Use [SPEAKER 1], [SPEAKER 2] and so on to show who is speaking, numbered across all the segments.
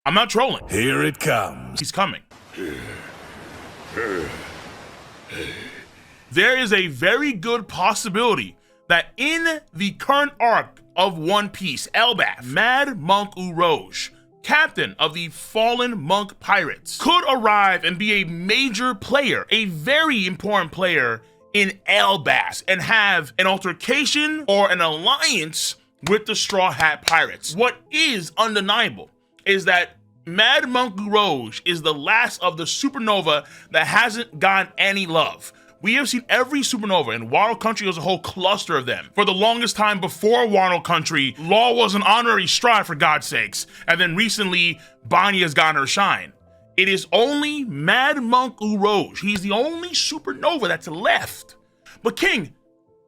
[SPEAKER 1] I'm not trolling.
[SPEAKER 2] Here it comes.
[SPEAKER 1] He's coming. There is a very good possibility that in the current arc of One Piece, Elbaf, Mad Monk Urouge, captain of the fallen monk pirates, could arrive and be a major player, a very important player in Elbaf, and have an altercation or an alliance with the Straw Hat Pirates. What is undeniable is that Mad Monk Urouge is the last of the supernova that hasn't gotten any love. We have seen every supernova, and Wano Country was a whole cluster of them. For the longest time before Wano Country, Law was an honorary stride, for God's sakes, and then recently, Bonnie has gotten her shine. It is only Mad Monk Urouge. He's the only supernova that's left. But King,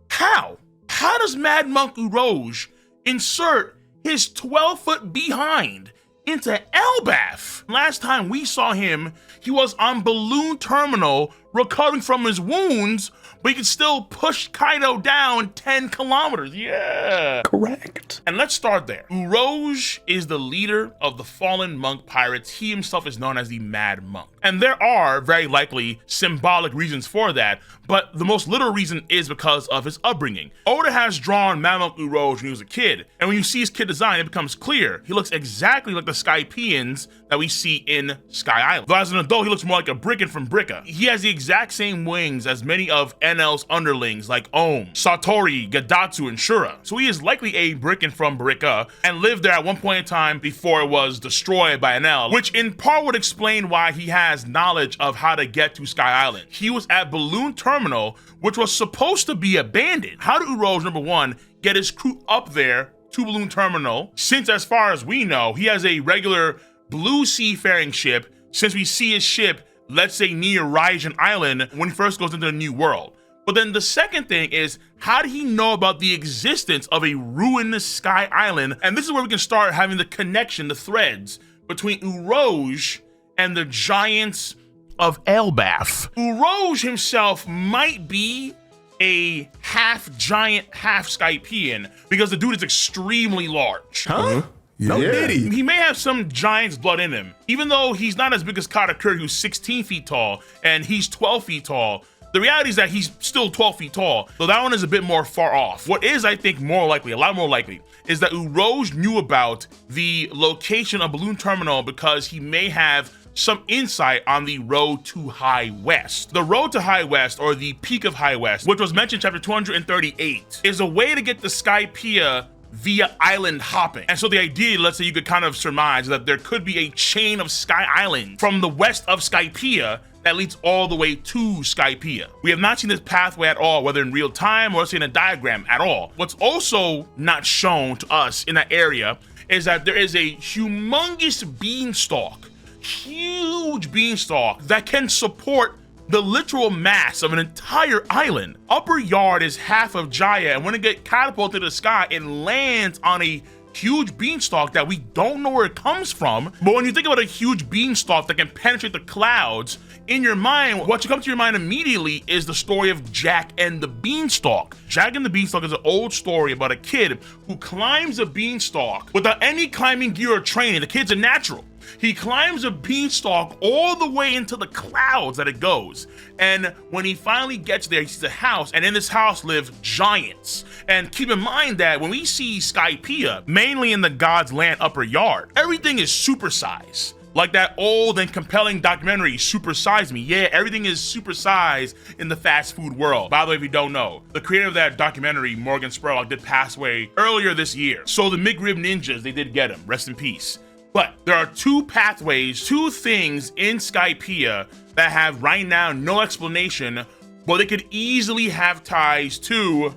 [SPEAKER 1] how? How does Mad Monk Urouge insert his 12-foot behind into Elbaf? Last time we saw him, he was on Balloon Terminal recovering from his wounds, but he could still push Kaido down 10 kilometers. Yeah.
[SPEAKER 3] Correct.
[SPEAKER 1] And let's start there. Urouge is the leader of the fallen monk pirates. He himself is known as the Mad Monk. And there are very likely symbolic reasons for that, but the most literal reason is because of his upbringing. Oda has drawn Mad Monk Urouge when he was a kid, and when you see his kid design, it becomes clear. He looks exactly like the Skypians that we see in Sky Island. Though as an adult, he looks more like a Brickin from Bricka. He has the exact same wings as many of NL's underlings like Ohm, Satori, Gadatsu, and Shura. So he is likely a Brickin from Bricka and lived there at one point in time before it was destroyed by NL, which in part would explain why he has knowledge of how to get to Sky Island. He was at Balloon Terminal, which was supposed to be abandoned. How did Urouge, number one, get his crew up there to Balloon Terminal, since as far as we know, he has a regular blue seafaring ship, since we see his ship, let's say near Raijin Island, when he first goes into the New World. But then the second thing is, how did he know about the existence of a ruinous Sky Island? And this is where we can start having the connection, the threads, between Urouge and the giants of Elbaf. Urouge himself might be a half giant, half Skypian, because the dude is extremely large.
[SPEAKER 3] Huh? No diddy.
[SPEAKER 1] He may have some giant's blood in him. Even though he's not as big as Katakuri, who's 16 feet tall, and he's 12 feet tall, the reality is that he's still 12 feet tall, so that one is a bit more far off. What is, I think, more likely, a lot more likely, is that Urouge knew about the location of Balloon Terminal because he may have some insight on the road to High West. The road to High West, or the Peak of High West, which was mentioned in chapter 238, is a way to get to Skypiea via island hopping. And so the idea, let's say, you could kind of surmise that there could be a chain of Sky Islands from the west of Skypiea that leads all the way to Skypiea. We have not seen this pathway at all, whether in real time or in a diagram at all. What's also not shown to us in that area is that there is a humongous beanstalk, huge beanstalk that can support the literal mass of an entire island. Upper Yard is half of Jaya, and when it gets catapulted to the sky, it lands on a huge beanstalk that we don't know where it comes from. But when you think about a huge beanstalk that can penetrate the clouds, in your mind, what should come to your mind immediately is the story of Jack and the Beanstalk. Jack and the Beanstalk is an old story about a kid who climbs a beanstalk without any climbing gear or training. The kid's a natural. He climbs a beanstalk all the way into the clouds that it goes. And when he finally gets there, he sees a house, and in this house live giants. And keep in mind that when we see Skypiea, mainly in the God's Land Upper Yard, everything is supersized. Like that old and compelling documentary, Super Size Me. Yeah, everything is supersized in the fast food world. By the way, if you don't know, the creator of that documentary, Morgan Spurlock, did pass away earlier this year. So the McRib Ninjas, they did get him. Rest in peace. But there are two pathways, two things in Skypiea that have right now no explanation, but they could easily have ties to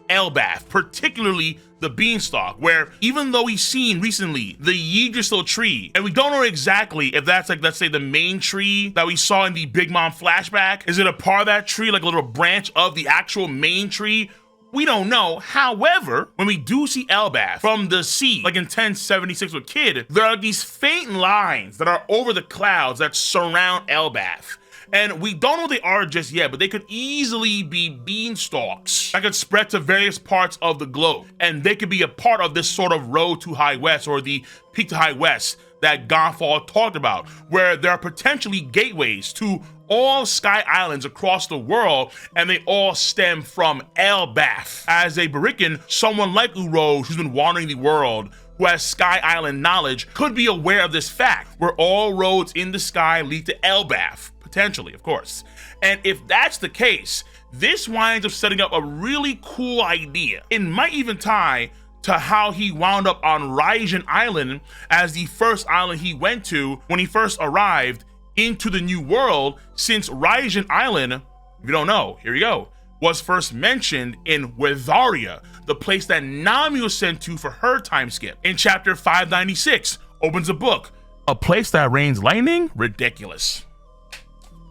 [SPEAKER 1] Elbaf, particularly the beanstalk, where even though we've seen recently the Yggdrasil tree, and we don't know exactly if that's like, let's say, the main tree that we saw in the Big Mom flashback. Is it a part of that tree, like a little branch of the actual main tree? We don't know. However, when we do see Elbaf from the sea, like in 1076 with Kid, there are these faint lines that are over the clouds that surround Elbaf. And we don't know what they are just yet, but they could easily be beanstalks that could spread to various parts of the globe. And they could be a part of this sort of road to High West, or the peak to High West, that Gonfall talked about, where there are potentially gateways to all sky islands across the world, and they all stem from Elbaf. As a Barikan, someone like Urouge, who's been wandering the world, who has sky island knowledge, could be aware of this fact, where all roads in the sky lead to Elbaf, potentially, of course. And if that's the case, this winds up setting up a really cool idea. It might even tie to how he wound up on Raijin Island as the first island he went to when he first arrived into the new world, since Raijin Island, if you don't know, here we go, was first mentioned in Witharia, the place that Nami was sent to for her time skip. In chapter 596, opens a book. A place that rains lightning? Ridiculous.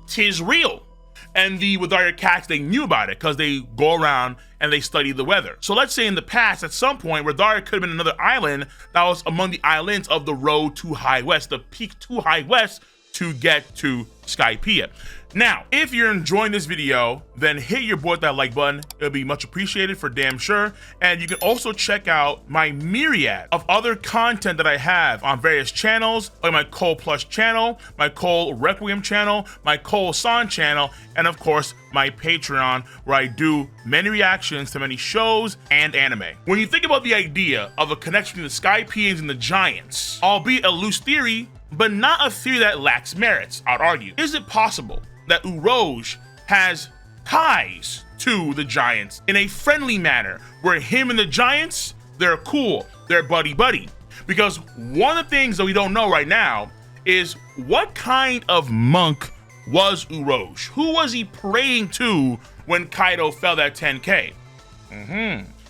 [SPEAKER 1] 'Tis real. And the Witharia cats, they knew about it because they go around and they study the weather. So let's say in the past, at some point, Witharia could have been another island that was among the islands of the road to High West, the peak to High West to get to Skypiea. Now, if you're enjoying this video, then hit your boy with that like button. It'll be much appreciated for damn sure. And you can also check out my myriad of other content that I have on various channels, like my Cole Plus channel, my Cole Requiem channel, my Cole San channel, and of course, my Patreon, where I do many reactions to many shows and anime. When you think about the idea of a connection between the Skypieans and the Giants, albeit a loose theory, but not a theory that lacks merits, I'd argue. Is it possible that Urouge has ties to the Giants in a friendly manner, where him and the Giants, they're cool, they're buddy-buddy? Because one of the things that we don't know right now is what kind of monk was Urouge? Who was he praying to when Kaido fell that 10K?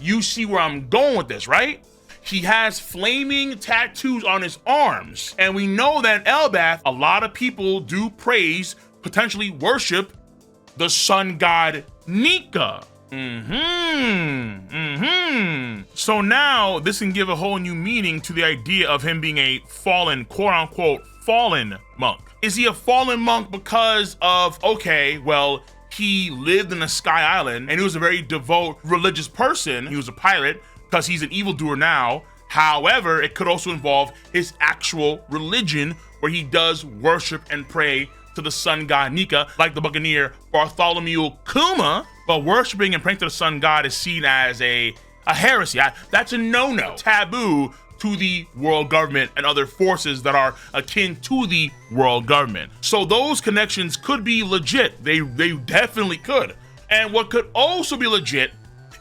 [SPEAKER 1] You see where I'm going with this, right? He has flaming tattoos on his arms. And we know that in Elbaf, a lot of people do praise, potentially worship, the sun god Nika. So now this can give a whole new meaning to the idea of him being a fallen, quote unquote, fallen monk. Is he a fallen monk because of, okay, well, he lived in a sky island and he was a very devout religious person. He was a pirate, because he's an evildoer now. However, it could also involve his actual religion, where he does worship and pray to the sun god Nika, like the Buccaneer Bartholomew Kuma. But worshiping and praying to the sun god is seen as a heresy. That's a no-no, taboo to the world government and other forces that are akin to the world government. So those connections could be legit. They definitely could. And what could also be legit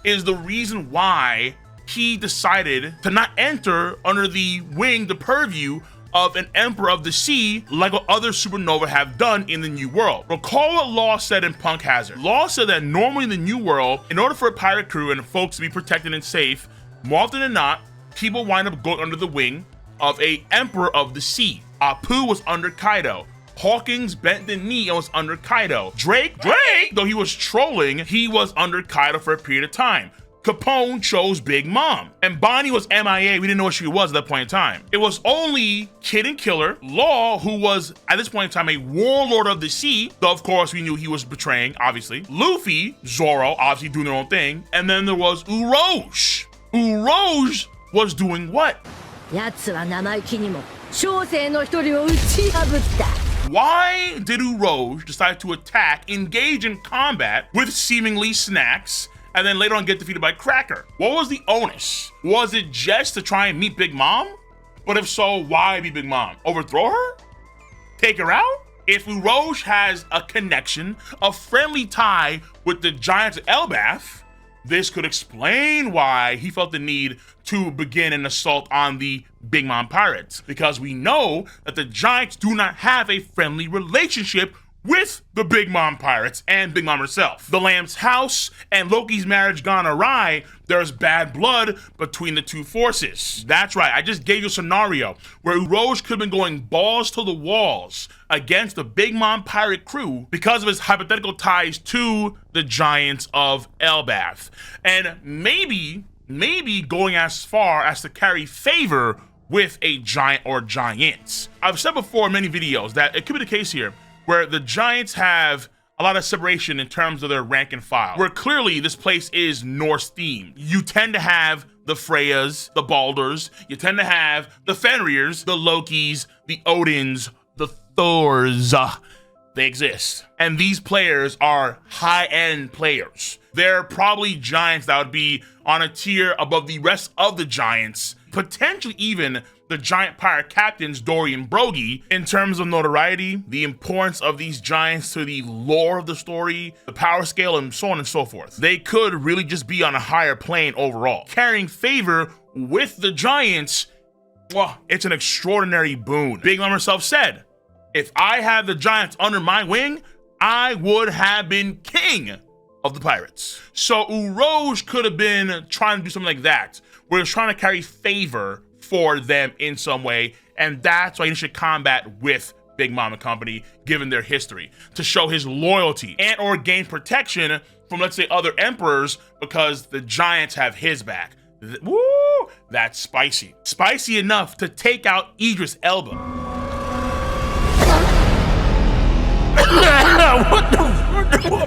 [SPEAKER 1] is the reason why he decided to not enter under the wing, the purview of an Emperor of the Sea, like what other supernova have done in the New World. Recall what Law said in Punk Hazard. Law said that normally in the New World, in order for a pirate crew and folks to be protected and safe, more often than not, people wind up going under the wing of a Emperor of the Sea. Apu was under Kaido. Hawkins bent the knee and was under Kaido. Drake, though he was trolling, he was under Kaido for a period of time. Capone chose Big Mom, and Bonnie was MIA. We didn't know what she was at that point in time. It was only Kid and Killer, Law, who was at this point in time a warlord of the sea, though of course we knew he was betraying, obviously. Luffy, Zoro, obviously doing their own thing, and then there was Urouge. Urouge was doing what? Why did Urouge decide to attack, engage in combat with seemingly snacks, and then later on get defeated by Cracker? What was the onus? Was it just to try and meet Big Mom? But if so, why be Big Mom? Overthrow her? Take her out? If Urouge has a connection, a friendly tie with the Giants of Elbaf, this could explain why he felt the need to begin an assault on the Big Mom pirates, because we know that the Giants do not have a friendly relationship with the Big Mom pirates and Big Mom herself. The Lamb's house and Loki's marriage gone awry, there's bad blood between the two forces. That's right, I just gave you a scenario where Urouge could have been going balls to the walls against the Big Mom pirate crew because of his hypothetical ties to the Giants of Elbaf. And maybe going as far as to carry favor with a giant or giants. I've said before in many videos that it could be the case here, where the Giants have a lot of separation in terms of their rank and file, where clearly this place is Norse themed. You tend to have the Freyas, the Balders. You tend to have the Fenrirs, the Lokis, the Odins, the Thors. They exist. And these players are high-end players. They're probably giants that would be on a tier above the rest of the giants, potentially even the giant pirate captains Dory and Brogy. In terms of notoriety, the importance of these giants to the lore of the story, the power scale, and so on and so forth. They could really just be on a higher plane overall. Carrying favor with the giants, well, it's an extraordinary boon. Big Mom herself said, if I had the giants under my wing, I would have been king of the pirates. So Urouge could have been trying to do something like that, where he's trying to carry favor for them in some way, and that's why he should combat with Big Mom and company, given their history, to show his loyalty and or gain protection from, let's say, other emperors, because the giants have his back. Woo! That's spicy. Spicy enough to take out Idris Elba.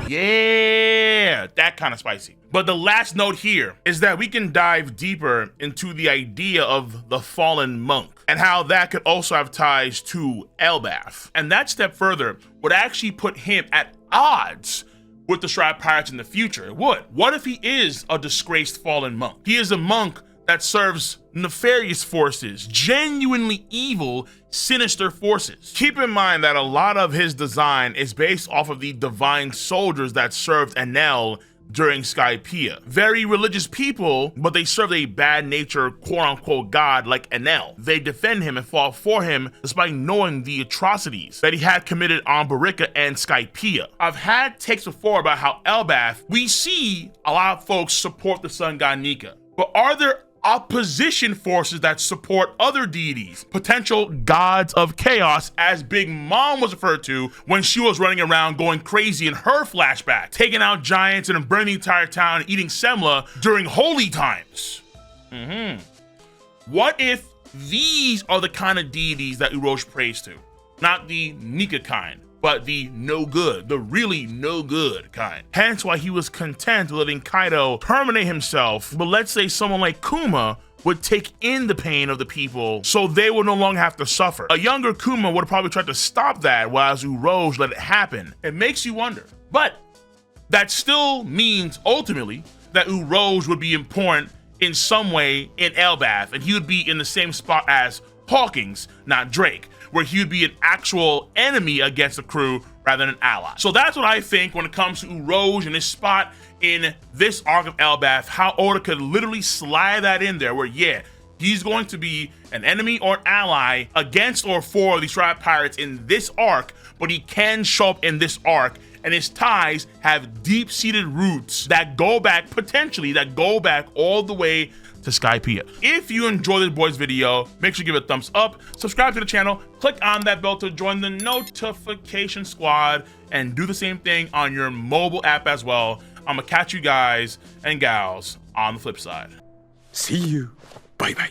[SPEAKER 1] Yeah, that kind of spicy. But the last note here is that we can dive deeper into the idea of the fallen monk and how that could also have ties to Elbaf. And that step further would actually put him at odds with the Striped Pirates in the future. It would. What if he is a disgraced fallen monk? He is a monk that serves nefarious forces, genuinely evil, sinister forces. Keep in mind that a lot of his design is based off of the divine soldiers that served Enel during Skypiea. Very religious people, but they serve a bad-natured quote-unquote god like Enel. They defend him and fall for him despite knowing the atrocities that he had committed on Barica and Skypiea. I've had takes before about how Elbaf, we see a lot of folks support the sun god Nika, but are there opposition forces that support other deities, potential gods of chaos, as Big Mom was referred to when she was running around going crazy in her flashback, taking out giants and burning the entire town and eating semla during holy times? What if these are the kind of deities that Urouge prays to? Not the Nika kind, but the no good, the really no good kind. Hence why he was content with letting Kaido terminate himself, but let's say someone like Kuma would take in the pain of the people so they would no longer have to suffer. A younger Kuma would have probably tried to stop that, whereas Urouge let it happen. It makes you wonder. But that still means ultimately that Urouge would be important in some way in Elbaf, and he would be in the same spot as Hawkins, not Drake, where he would be an actual enemy against the crew rather than an ally. So that's what I think when it comes to Urouge and his spot in this arc of Elbaf, how Oda could literally slide that in there where, yeah, he's going to be an enemy or an ally against or for the Striped Pirates in this arc, but he can show up in this arc, and his ties have deep-seated roots that go back, potentially, that go back all the way to Skypiea. If you enjoyed this boy's video, make sure you give it a thumbs up, subscribe to the channel, click on that bell to join the notification squad, and do the same thing on your mobile app as well. I'm gonna catch you guys and gals on the flip side.
[SPEAKER 3] See you. Bye bye.